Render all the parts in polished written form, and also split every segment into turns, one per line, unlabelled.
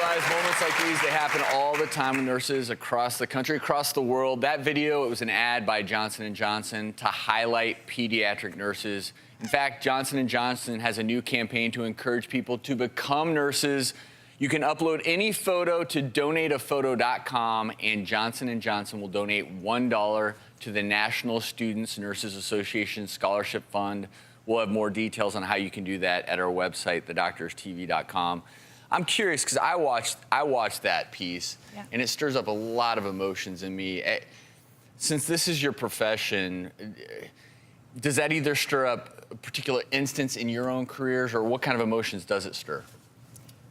realize moments like these, they happen all the time with nurses across the country, across the world. That video, it was an ad by Johnson & Johnson to highlight pediatric nurses. In fact, Johnson & Johnson has a new campaign to encourage people to become nurses. You can upload any photo to donateaphoto.com, and Johnson & Johnson will donate $1 to the National Students Nurses Association Scholarship Fund. We'll have more details on how you can do that at our website, thedoctorstv.com. I'm curious because I watched that piece, and it stirs up a lot of emotions in me. Since this is your profession, does that either stir up a particular instance in your own careers, or what kind of emotions does it stir?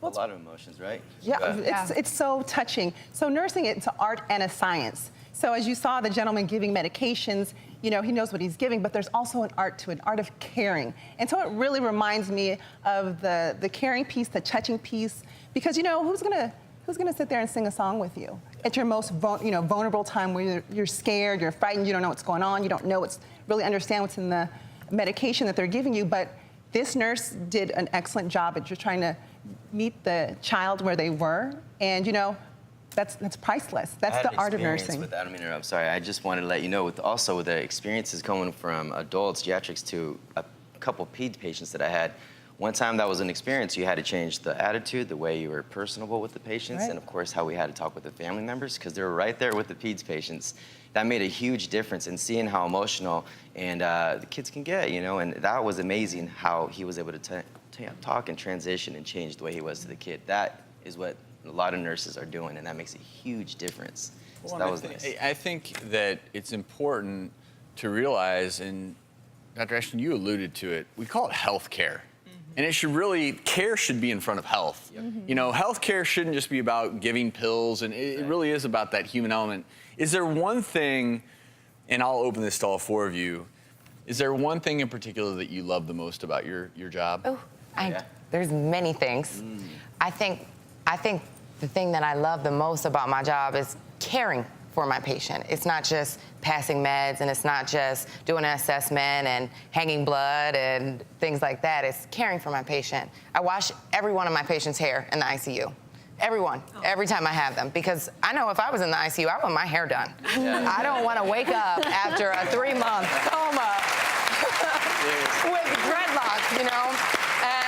A lot of emotions, right?
Yeah, it's so touching. So nursing, it's an art and a science. So as you saw the gentleman giving medications, you know, he knows what he's giving, but there's also an art to it, an art of caring. And so it really reminds me of the caring piece, the touching piece, because, you know, who's gonna sit there and sing a song with you at your most vulnerable time where you're scared, you're frightened, you don't know what's going on, you don't know really understand what's in the medication that they're giving you. But this nurse did an excellent job at just trying to meet the child where they were, and, you know, that's priceless. That's the art of nursing.
I don't mean to interrupt, sorry. I just wanted to let you know, with the experiences going from adults, geriatrics, to a couple peds patients that I had. One time that was an experience, you had to change the attitude, the way you were personable with the patients, and of course how we had to talk with the family members, because they were right there with the peds patients. That made a huge difference in seeing how emotional and the kids can get, you know, and that was amazing how he was able to talk and transition and change the way he was to the kid. That is what a lot of nurses are doing, and that makes a huge difference. So that was nice.
I think that it's important to realize, and Dr. Ashton, you alluded to it, we call it health care. And it should really, care should be in front of health. You know, health care shouldn't just be about giving pills, and it really is about that human element. Is there one thing, and I'll open this to all four of you, is there one thing in particular that you love the most about your job?
Oh, there's many things. I think the thing that I love the most about my job is caring for my patient. It's not just passing meds, and it's not just doing an assessment and hanging blood and things like that. It's caring for my patient. I wash every one of my patients' hair in the ICU. Everyone, every time I have them, because I know if I was in the ICU, I want my hair done. I don't want to wake up after a 3-month coma with dreadlocks, you know?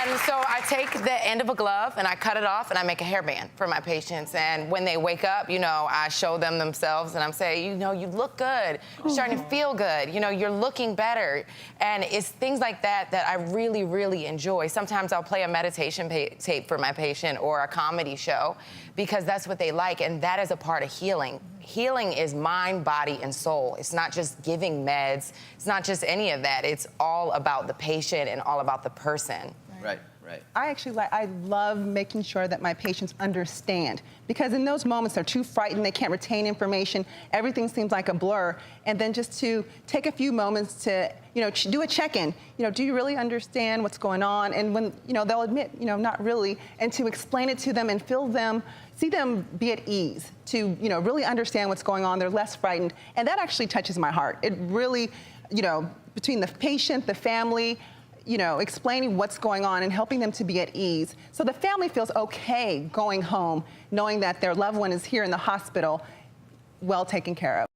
And so I take the end of a glove and I cut it off and I make a hairband for my patients. And when they wake up, you know, I show them themselves and I'm saying, you know, you look good. You're starting to feel good. You know, you're looking better. And it's things like that that I really, really enjoy. Sometimes I'll play a meditation tape for my patient or a comedy show because that's what they like. And that is a part of healing. Healing is mind, body, and soul. It's not just giving meds. It's not just any of that. It's all about the patient and all about the person.
Right.
I love making sure that my patients understand, because in those moments they're too frightened, they can't retain information, everything seems like a blur, and then just to take a few moments to, you know, do a check-in. You know, do you really understand what's going on? And when, you know, they'll admit, you know, not really, and to explain it to them and see them be at ease, to, you know, really understand what's going on. They're less frightened, and that actually touches my heart. It really, you know, between the patient, the family, you know, explaining what's going on and helping them to be at ease. So the family feels okay going home, knowing that their loved one is here in the hospital, well taken care of.